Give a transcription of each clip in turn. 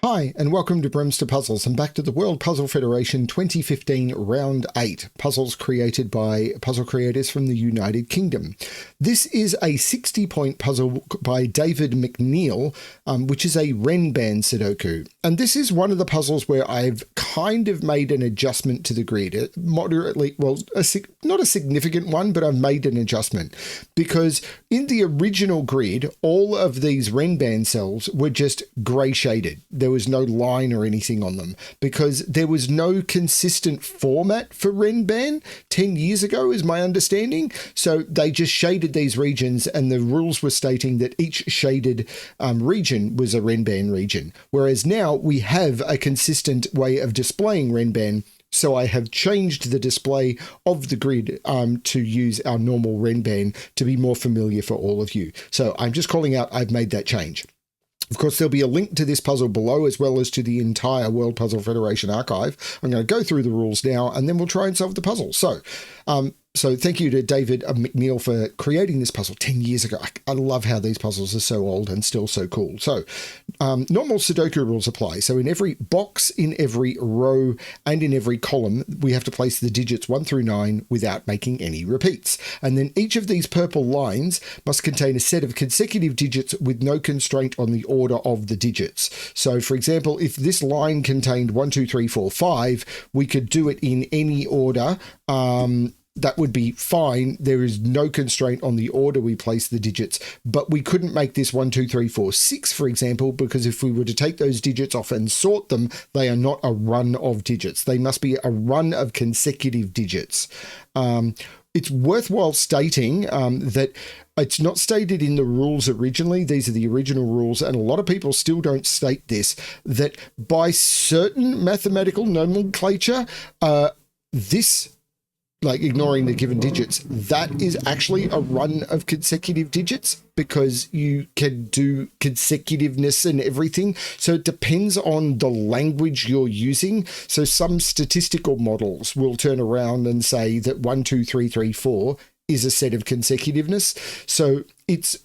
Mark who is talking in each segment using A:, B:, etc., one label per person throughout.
A: Hi, and welcome to BremSter Puzzles, and back to the World Puzzle Federation 2015 Round 8, puzzles created by puzzle creators from the United Kingdom. This is a 60-point puzzle by David McNeil, which is a Renban Sudoku. And this is one of the puzzles where I've kind of made an adjustment to the grid, moderately, well, not a significant one, but I've made an adjustment. Because in the original grid, all of these Renban cells were just grey shaded. There was no line or anything on them because there was no consistent format for Renban 10 years ago, is my understanding. So they just shaded these regions, and the rules were stating that each shaded region was a Renban region. Whereas now we have a consistent way of displaying Renban. So I have changed the display of the grid to use our normal Renban to be more familiar for all of you. So I'm just calling out I've made that change. Of course, there'll be a link to this puzzle below, as well as to the entire World Puzzle Federation archive. I'm going to go through the rules now, and then we'll try and solve the puzzle. So thank you to David McNeil for creating this puzzle 10 years ago. I love how these puzzles are so old and still so cool. So normal Sudoku rules apply. So in every box, in every row, and in every column, we have to place the digits 1 through 9 without making any repeats. And then each of these purple lines must contain a set of consecutive digits with no constraint on the order of the digits. So for example, if this line contained 1, 2, 3, 4, 5, we could do it in any order. That would be fine. There is no constraint on the order we place the digits, but we couldn't make this 1, 2, 3, 4, 6, for example, because if we were to take those digits off and sort them, they are not a run of digits. They must be a run of consecutive digits. It's worthwhile stating that it's not stated in the rules originally. These are the original rules, and a lot of people still don't state this, that by certain mathematical nomenclature, this, like ignoring the given digits, that is actually a run of consecutive digits, because you can do consecutiveness and everything. So it depends on the language you're using. So some statistical models will turn around and say that 1, 2, 3, 3, 4 is a set of consecutiveness. So it's,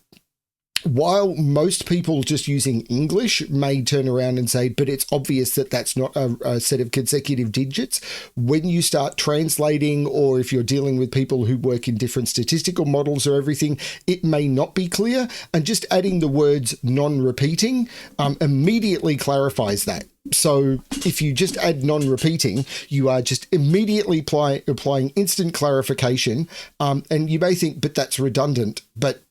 A: while most people just using English may turn around and say, but it's obvious that that's not a set of consecutive digits, when you start translating, or if you're dealing with people who work in different statistical models or everything, it may not be clear. And just adding the words non-repeating immediately clarifies that. So if you just add non-repeating, you are just immediately applying instant clarification. And you may think, but that's redundant. But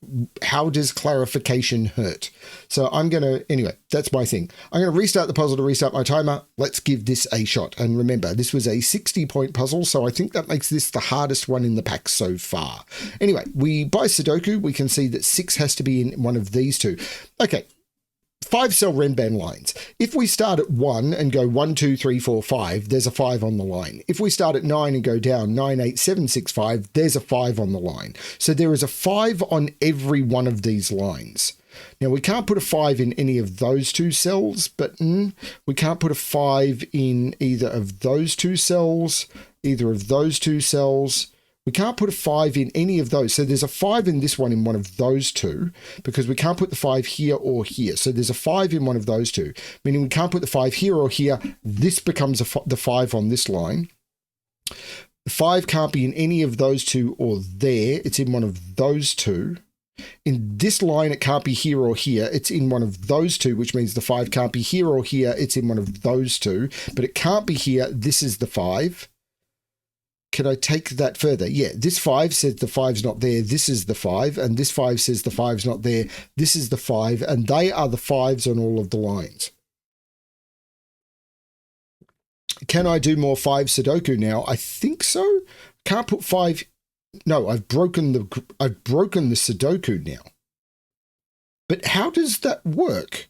A: how does clarification hurt? So anyway, that's my thing. I'm going to restart the puzzle to restart my timer. Let's give this a shot. And remember, this was a 60-point puzzle, so I think that makes this the hardest one in the pack so far. Anyway, by Sudoku, we can see that 6 has to be in one of these two. Okay. 5-cell Renban lines. If we start at 1 and go 1, 2, 3, 4, 5, there's a 5 on the line. If we start at 9 and go down 9, 8, 7, 6, 5, there's a 5 on the line. So there is a 5 on every one of these lines. Now, we can't put a 5 in any of those two cells, but we can't put a 5 in either of those two cells, We can't put a 5 in any of those. So there's a 5 in this one in one of those two, because we can't put the 5 here or here. So there's a 5 in one of those two, meaning we can't put the 5 here or here. This becomes the 5 on this line. The 5 can't be in any of those two or there. It's in one of those two. In this line, it can't be here or here. It's in one of those two, which means the 5 can't be here or here. It's in one of those two, but it can't be here. This is the 5. Can I take that further? Yeah, this 5 says the 5's not there. This is the 5. And this 5 says the 5's not there. This is the 5. And they are the 5s on all of the lines. Can I do more 5 Sudoku now? I think so. Can't put 5. No, I've broken the Sudoku now. But how does that work?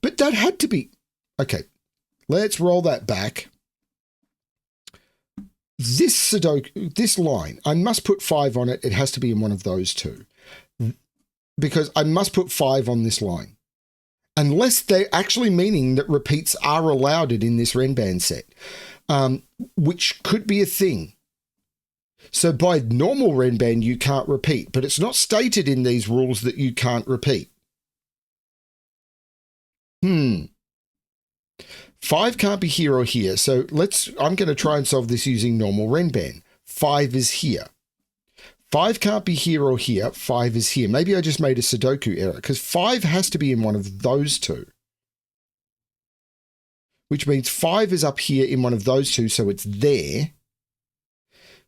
A: But that had to be... Okay, let's roll that back. This Sudoku, this line, I must put 5 on it. It has to be in one of those two, because I must put 5 on this line, unless they're actually meaning that repeats are allowed in this Renban set, which could be a thing. So by normal Renban, you can't repeat, but it's not stated in these rules that you can't repeat. 5 can't be here or here. So I'm going to try and solve this using normal Renban. 5 is here. 5 can't be here or here. 5 is here. Maybe I just made a Sudoku error because 5 has to be in one of those two, which means 5 is up here in one of those two. So it's there,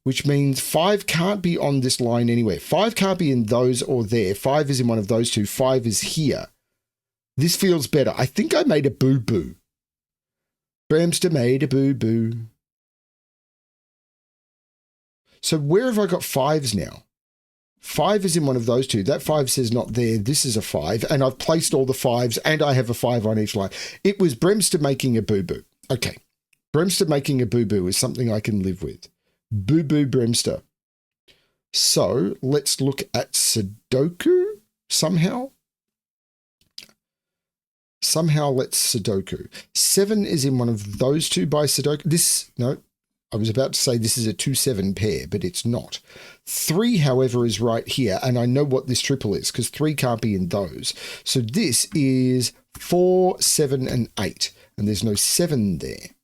A: which means 5 can't be on this line anywhere. 5 can't be in those or there. 5 is in one of those two. 5 is here. This feels better. I think I made a boo-boo. BremSter made a boo-boo. So where have I got 5s now? 5 is in one of those two. That 5 says not there. This is a 5. And I've placed all the 5s and I have a 5 on each line. It was BremSter making a boo-boo. Okay. BremSter making a boo-boo is something I can live with. Boo-boo BremSter. So let's look at Sudoku somehow. Somehow let's Sudoku. 7 is in one of those two by Sudoku. I was about to say this is a 2-7 pair, but it's not. 3, however, is right here, and I know what this triple is because 3 can't be in those. So this is 4, 7, and 8, and there's no 7 there.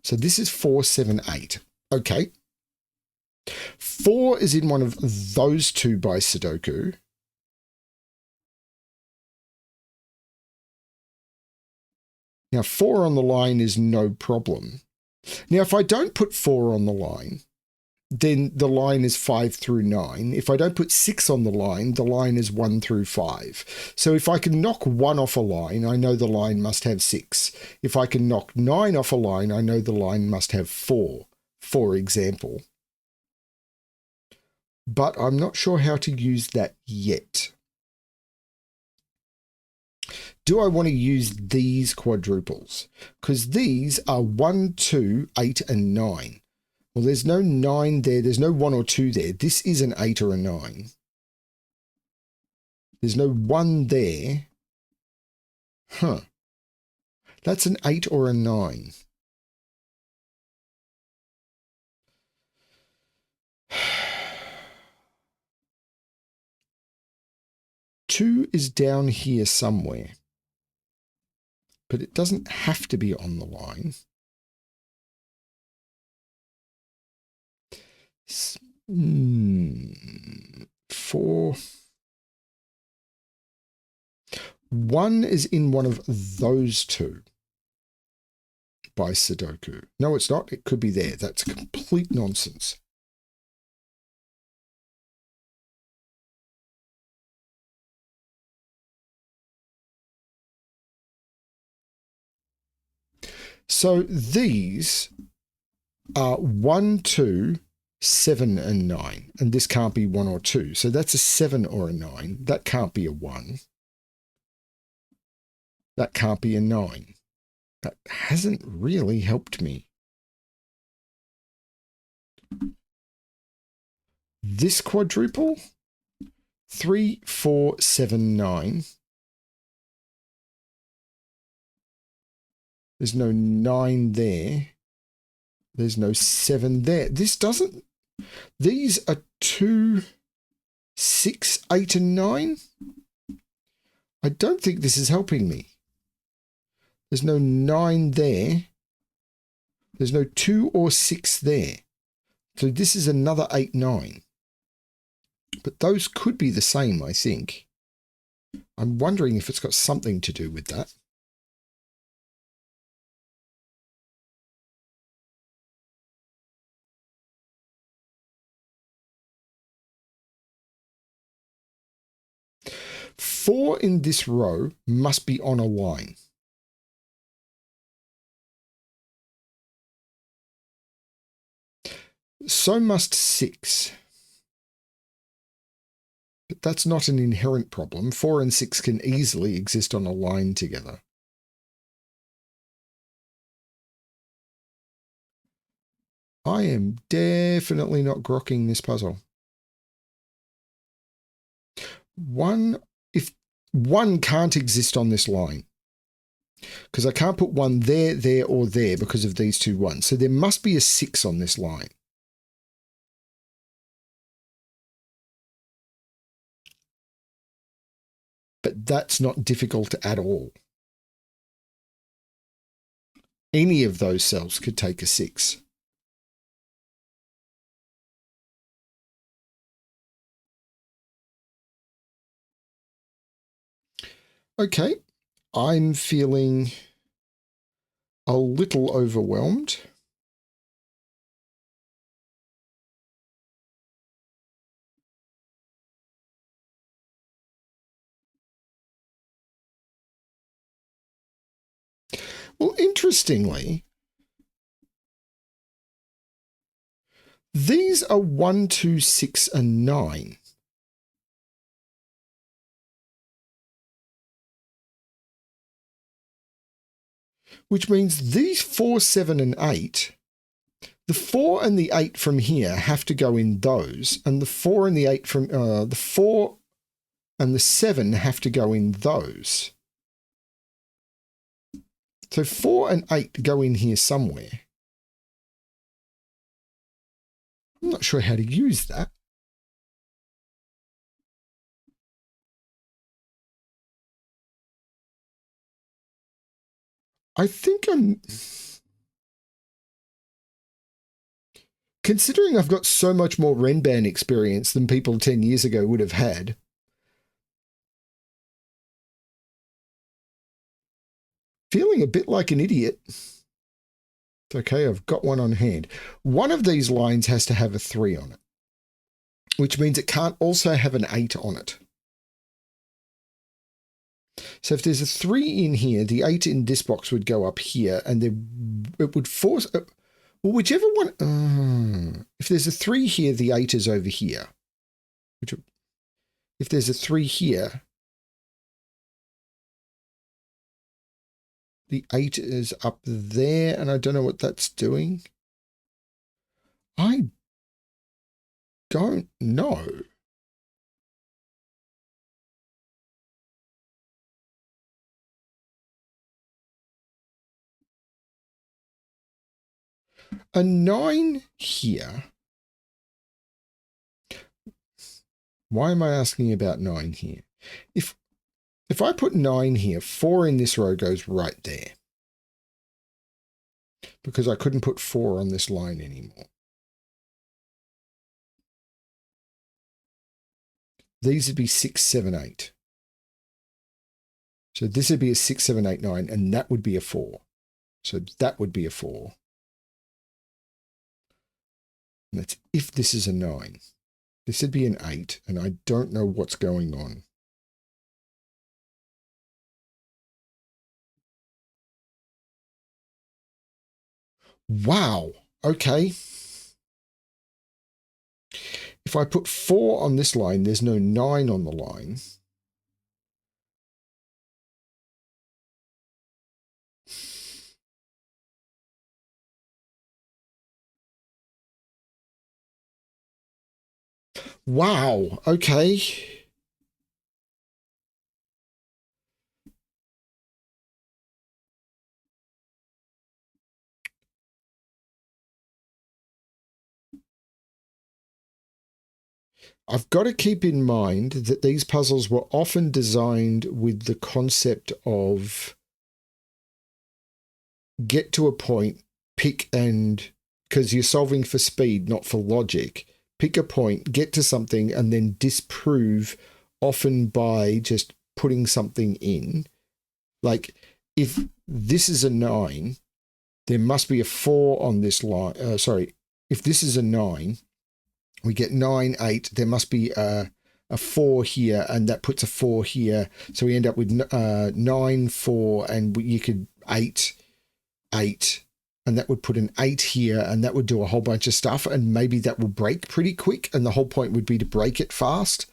A: So this is 4, 7, 8. Okay. 4 is in one of those two by Sudoku. Now, 4 on the line is no problem. Now, if I don't put 4 on the line, then the line is 5 through 9. If I don't put 6 on the line is 1 through 5. So if I can knock 1 off a line, I know the line must have 6. If I can knock 9 off a line, I know the line must have 4, for example. But I'm not sure how to use that yet. Do I want to use these quadruples? Because these are 1, 2, 8, and 9. Well, there's no 9 there. There's no 1 or 2 there. This is an 8 or a 9. There's no 1 there. Huh. That's an 8 or a 9. Two is down here somewhere. But it doesn't have to be on the line. 4. 1 is in one of those two by Sudoku. No, it's not. It could be there. That's complete nonsense. So these are 1, 2, 7, and 9. And this can't be 1 or 2. So that's a 7 or a 9. That can't be a 1. That can't be a 9. That hasn't really helped me. This quadruple, 3, 4, 7, 9. There's no 9 there. There's no 7 there. This doesn't... These are 2, 6, 8, and 9. I don't think this is helping me. There's no 9 there. There's no 2 or 6 there. So this is another 8, 9. But those could be the same, I think. I'm wondering if it's got something to do with that. Four in this row must be on a line. So must 6. But that's not an inherent problem. 4 and 6 can easily exist on a line together. I am definitely not grokking this puzzle. If 1 can't exist on this line, because I can't put 1 there, there, or there because of these two 1s. So there must be a 6 on this line. But that's not difficult at all. Any of those cells could take a 6. Okay, I'm feeling a little overwhelmed. Well, interestingly, these are 1, 2, 6, and 9. Which means these 4, 7, and 8, the 4 and the 8 from here have to go in those, and the 4 and the 8 from the 4 and the 7 have to go in those. So 4 and 8 go in here somewhere. I'm not sure how to use that. I think I'm... Considering I've got so much more Renban experience than people 10 years ago would have had, feeling a bit like an idiot. It's okay, I've got one on hand. One of these lines has to have a 3 on it, which means it can't also have an 8 on it. So if there's a 3 in here, the 8 in this box would go up here, and it would force... well, whichever one... if there's a 3 here, the 8 is over here. If there's a 3 here, the 8 is up there, and I don't know what that's doing. I don't know. A 9 here. Why am I asking about 9 here? If I put 9 here, 4 in this row goes right there. Because I couldn't put 4 on this line anymore. These would be 6, 7, 8. So this would be a 6, 7, 8, 9, and that would be a 4. So that would be a 4. And that's if this is a 9. This would be an 8, and I don't know what's going on. Wow. Okay. If I put 4 on this line, there's no 9 on the line. Wow. Okay. I've got to keep in mind that these puzzles were often designed with the concept of get to a point, pick and, because you're solving for speed, not for logic, pick a point, get to something, and then disprove, often by just putting something in. Like, if this is a 9, there must be a 4 on this line. If this is a 9, we get 9, 8. There must be a 4 here, and that puts a 4 here. So we end up with 9, 4, and you could 8, 8, and that would put an 8 here, and that would do a whole bunch of stuff, and maybe that will break pretty quick, and the whole point would be to break it fast.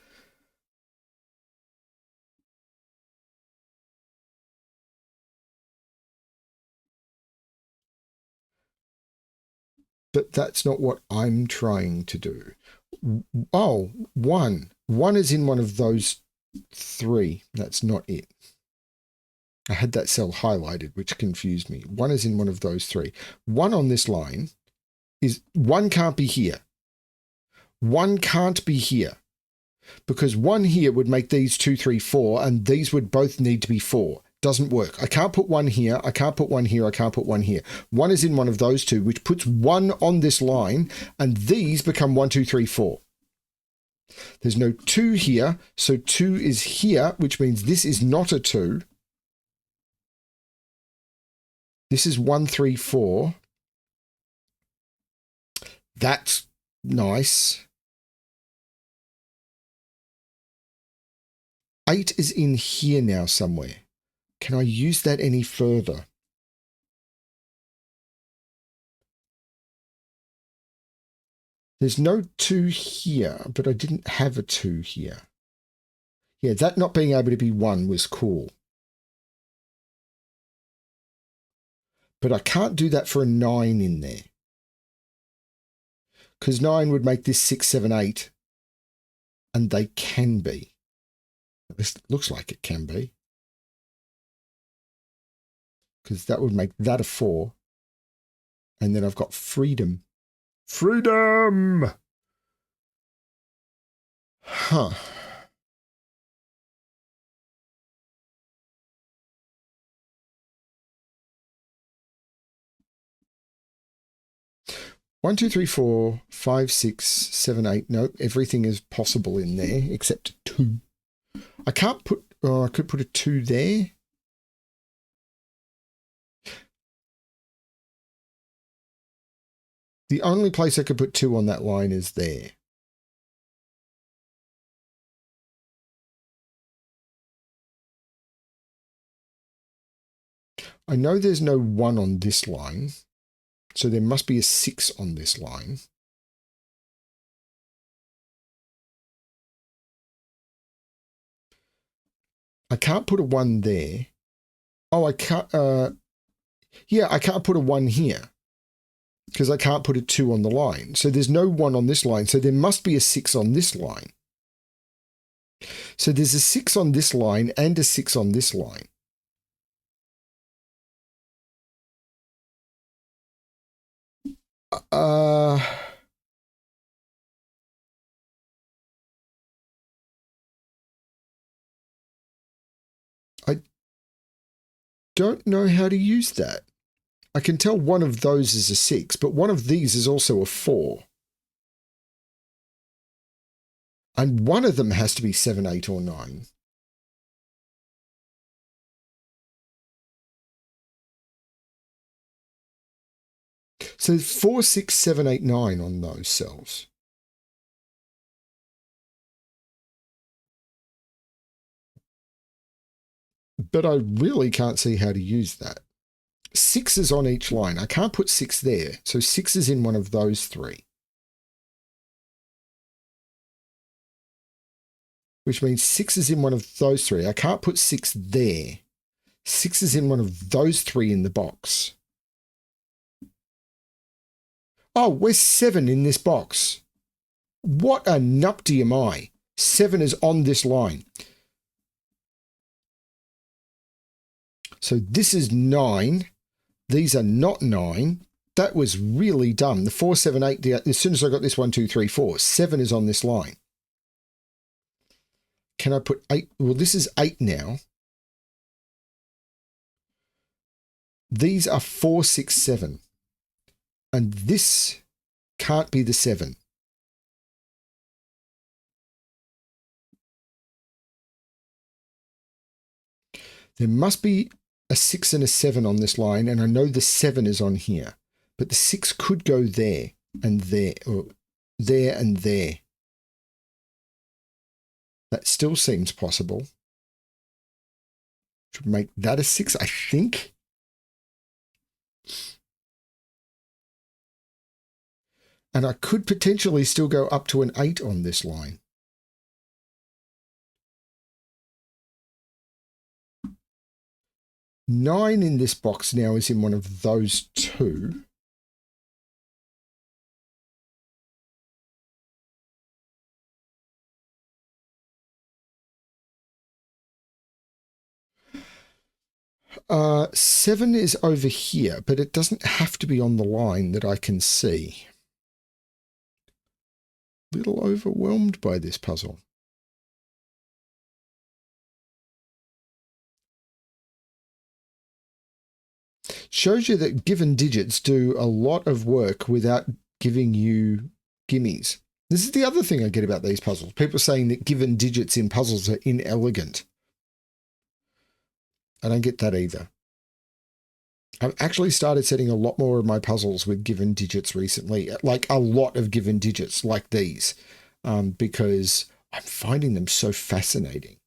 A: But that's not what I'm trying to do. Oh, 1. 1 is in one of those 3. That's not it. I had that cell highlighted, which confused me. 1 is in one of those 3. 1 on this line is 1 can't be here. 1 can't be here. Because 1 here would make these 2, 3, 4, and these would both need to be 4. Doesn't work. I can't put one here. I can't put one here. I can't put one here. One is in one of those two, which puts one on this line, and these become 1, 2, 3, 4. There's no 2 here, so 2 is here, which means this is not a 2. This is 1, 3, 4. That's nice. 8 is in here now somewhere. Can I use that any further? There's no 2 here, but I didn't have a 2 here. Yeah, that not being able to be 1 was cool. But I can't do that for a 9 in there. Because 9 would make this 6, 7, 8. And they can be. At least it looks like it can be. Because that would make that a 4. And then I've got freedom. Freedom! Huh. One, two, three, 4, 5, 6, 7, 8. Nope, everything is possible in there except 2. I can't put, I could put a 2 there. The only place I could put 2 on that line is there. I know there's no 1 on this line, so there must be a 6 on this line. I can't put a 1 there. Oh, I can't, yeah, I can't put a 1 here because I can't put a 2 on the line. So there's no 1 on this line, so there must be a 6 on this line. So there's a 6 on this line and a 6 on this line. I don't know how to use that. I can tell one of those is a 6, but one of these is also a 4. And one of them has to be 7, 8, or 9. So 4, 6, 7, 8, 9 on those cells. But I really can't see how to use that. 6 is on each line. I can't put 6 there. So 6 is in one of those 3. Which means 6 is in one of those 3. I can't put 6 there. 6 is in one of those 3 in the box. Oh, where's 7 in this box? What a nupty am I? 7 is on this line. So this is 9. These are not 9. That was really dumb. The 4, 7, 8, as soon as I got this 1, 2, 3, 4, 7 is on this line. Can I put 8? Well, this is 8 now. These are 4, 6, 7. And this can't be the 7. There must be a 6 and a 7 on this line, and I know the 7 is on here. But the 6 could go there and there, or there and there. That still seems possible. Should make that a 6, I think. And I could potentially still go up to an 8 on this line. Nine in this box now is in one of those 2. Seven is over here, but it doesn't have to be on the line that I can see. A little overwhelmed by this puzzle. Shows you that given digits do a lot of work without giving you gimmies. This is the other thing I get about these puzzles. People saying that given digits in puzzles are inelegant. I don't get that either. I've actually started setting a lot more of my puzzles with given digits recently, like a lot of given digits like these, because I'm finding them so fascinating.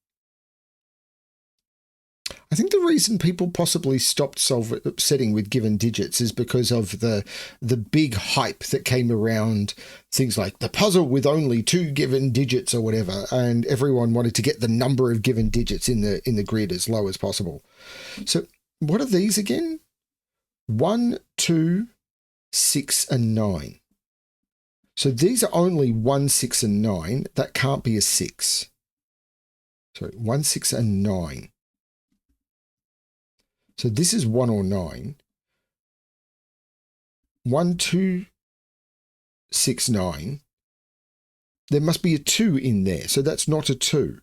A: I think the reason people possibly stopped setting with given digits is because of the big hype that came around things like the puzzle with only 2 given digits or whatever, and everyone wanted to get the number of given digits in the grid as low as possible. So what are these again? 1, 2, 6, and 9. So these are only 1, 6, and 9. That can't be a 6. Sorry, 1, 6, and 9. So this is 1 or 9. 1, 2, 6, 9. There must be a 2 in there, so that's not a 2.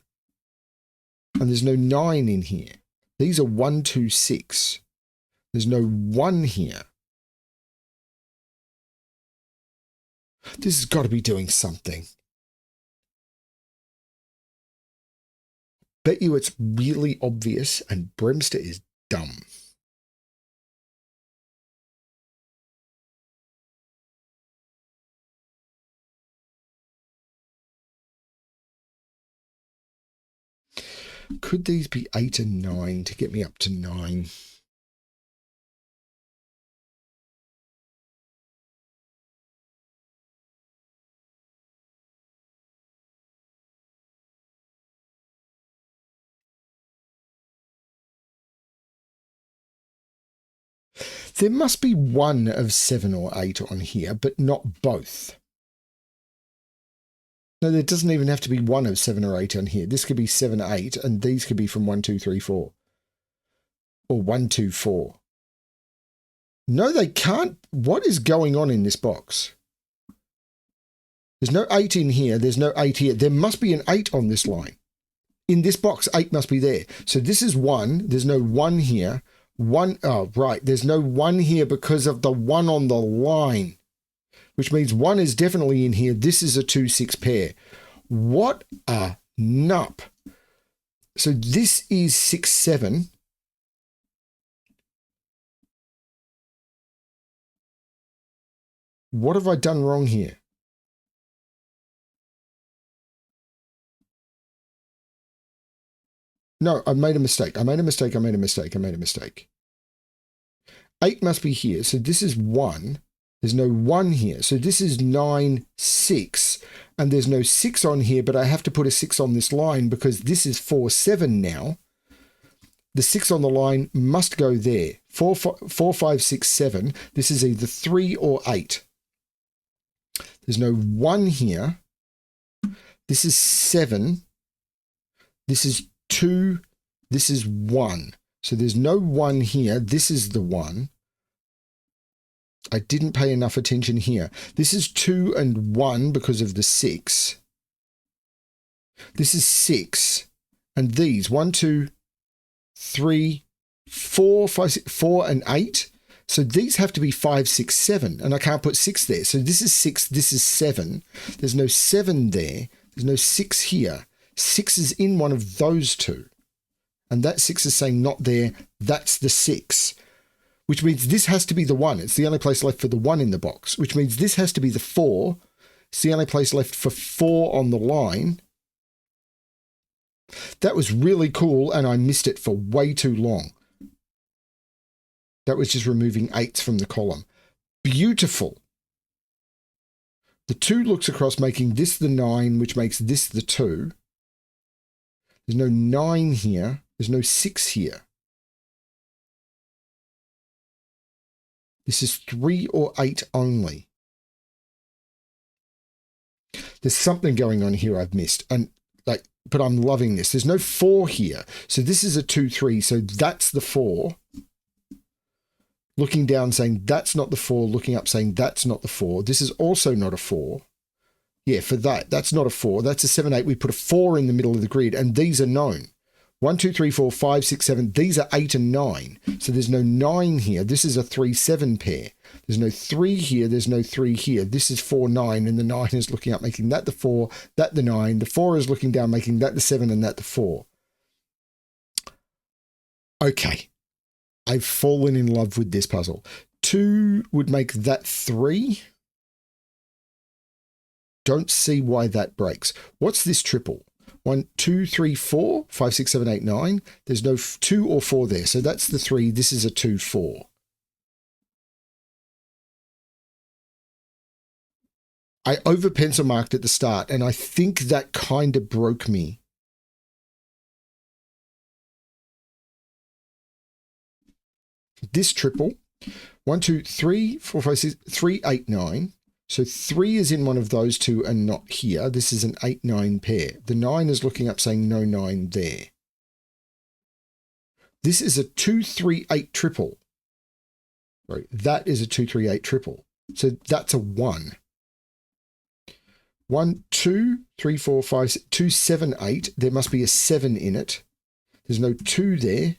A: And there's no 9 in here. These are 1, 2, 6. There's no 1 here. This has got to be doing something. Bet you it's really obvious and BremSter is dumb. Could these be 8 and 9 to get me up to 9? There must be one of 7 or 8 on here, but not both. No, there doesn't even have to be one of 7 or 8 on here. This could be 7, 8, and these could be from 1, 2, 3, 4. Or 1, 2, 4. No, they can't. What is going on in this box? There's no 8 in here. There's no 8 here. There must be an 8 on this line. In this box, 8 must be there. So this is 1. There's no 1 here. 1, oh, right. There's no 1 here because of the 1 on the line, which means 1 is definitely in here. This is a 2, 6 pair. What a nup. So this is 6, 7. What have I done wrong here? No, I made a mistake. I made a mistake. 8 must be here. So this is 1. There's no 1 here. So this is 9, 6. And there's no 6 on here, but I have to put a 6 on this line because this is 4, 7 now. The 6 on the line must go there. 4, 5, 6, 7. This is either 3 or 8. There's no 1 here. This is 7. This is 2. This is 1. So there's no 1 here. This is the 1. I didn't pay enough attention here. This is 2 and 1 because of the 6. This is 6. And these 1, 2, 3, 4, 5, 6, 4 and 8. So these have to be 5, 6, 7. And I can't put 6 there. So this is 6. This is 7. There's no 7 there. There's no 6 here. 6 is in one of those two. And that 6 is saying not there. That's the 6. Which means this has to be the 1. It's the only place left for the 1 in the box. Which means this has to be the 4. It's the only place left for 4 on the line. That was really cool, and I missed it for way too long. That was just removing 8s from the column. Beautiful. The 2 looks across, making this the 9, which makes this the 2. There's no 9 here. There's no 6 here. This is 3 or 8 only. There's something going on here I've missed. But I'm loving this. There's no 4 here. So this is a 2, 3. So that's the 4. Looking down saying that's not the 4. Looking up saying that's not the 4. This is also not a 4. Yeah, for that. That's not a 4. That's a 7, 8. We put a 4 in the middle of the grid. And these are known. 1, 2, 3, 4, 5, 6, 7. These are 8 and 9. So there's no 9 here. This is a 3, 7 pair. There's no 3 here. There's no 3 here. This is 4, 9. And the 9 is looking up, making that the 4, that the 9. The 4 is looking down, making that the 7 and that the 4. Okay. I've fallen in love with this puzzle. 2 would make that 3. Don't see why that breaks. What's this triple? 1, 2, 3, 4, 5, 6, 7, 8, 9. There's no 2 or 4 there. So that's the 3. This is a 2, 4. I over pencil marked at the start, and I think that kind of broke me. This triple, 1, 2, 3, 4, 5, 6, 3, 8, 9. So 3 is in one of those two and not here. This is an 8, 9 pair. The 9 is looking up saying no 9 there. This is a 2, 3, 8 triple. Right, that is a 2, 3, 8 triple. So that's a 1. 1, 2, 3, 4, 5, 6, 2, 7, 8. There must be a 7 in it. There's no 2 there.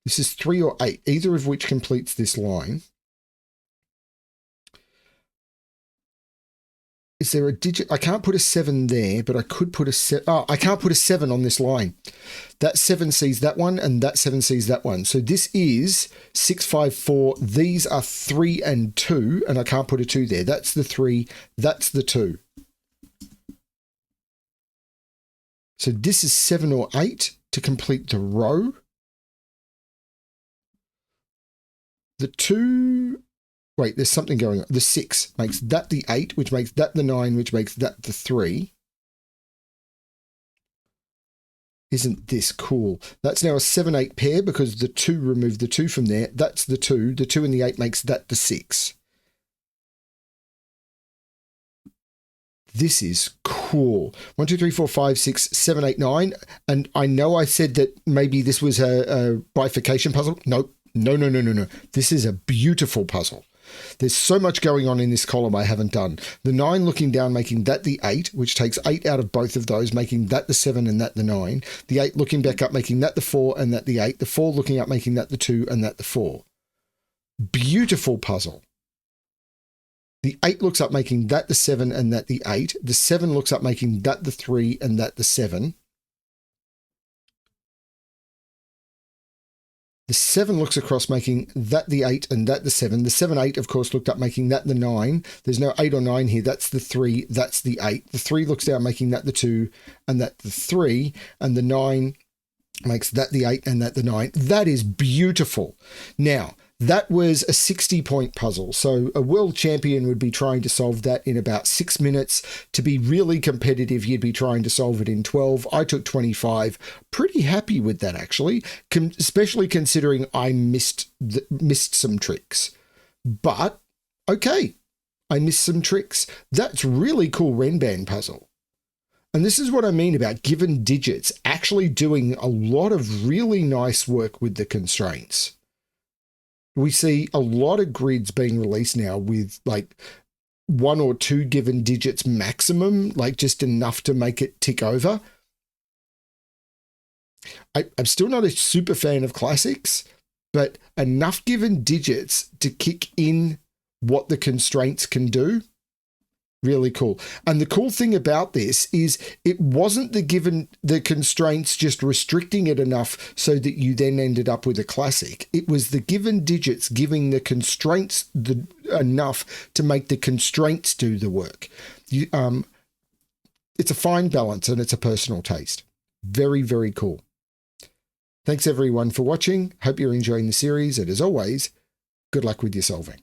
A: This is 3 or 8, either of which completes this line. Is there a digit? I can't put a 7 there, but I could put a 7. Oh, I can't put a 7 on this line. That 7 sees that one, and that 7 sees that one. So this is 6, 5, 4. These are 3 and 2, and I can't put a 2 there. That's the 3. That's the 2. So this is 7 or 8 to complete the row. The 2, wait, there's something going on. The 6 makes that the 8, which makes that the 9, which makes that the 3. Isn't this cool? That's now a 7, 8 pair because the 2 removed the 2 from there. That's the 2. The 2 and the 8 makes that the 6. This is cool. 1, 2, 3, 4, 5, 6, 7, 8, 9. And I know I said that maybe this was a bifurcation puzzle. Nope. No. This is a beautiful puzzle. There's so much going on in this column I haven't done. The 9 looking down, making that the 8, which takes 8 out of both of those, making that the 7 and that the 9. The 8 looking back up, making that the 4 and that the 8. The 4 looking up, making that the 2 and that the 4. Beautiful puzzle. The 8 looks up, making that the 7 and that the 8. The 7 looks up, making that the 3 and that the 7. The 7 looks across, making that the 8 and that the 7. The 7, 8, of course, looked up, making that the 9. There's no 8 or 9 here. That's the 3. That's the 8. The 3 looks down, making that the 2 and that the 3. And the 9 makes that the 8 and that the 9. That is beautiful. Now, that was a 60-point puzzle. So a world champion would be trying to solve that in about 6 minutes. To be really competitive, you'd be trying to solve it in 12. I took 25. Pretty happy with that, actually, especially considering I missed some tricks. But, okay, I missed some tricks. That's really cool Renban puzzle. And this is what I mean about given digits actually doing a lot of really nice work with the constraints. We see a lot of grids being released now with like 1 or 2 given digits maximum, like just enough to make it tick over. I'm still not a super fan of classics, but enough given digits to kick in what the constraints can do. Really cool. And the cool thing about this is it wasn't the constraints just restricting it enough so that you then ended up with a classic. It was the given digits giving the constraints enough to make the constraints do the work. It's a fine balance and it's a personal taste. Very, very cool. Thanks everyone for watching. Hope you're enjoying the series. And as always, good luck with your solving.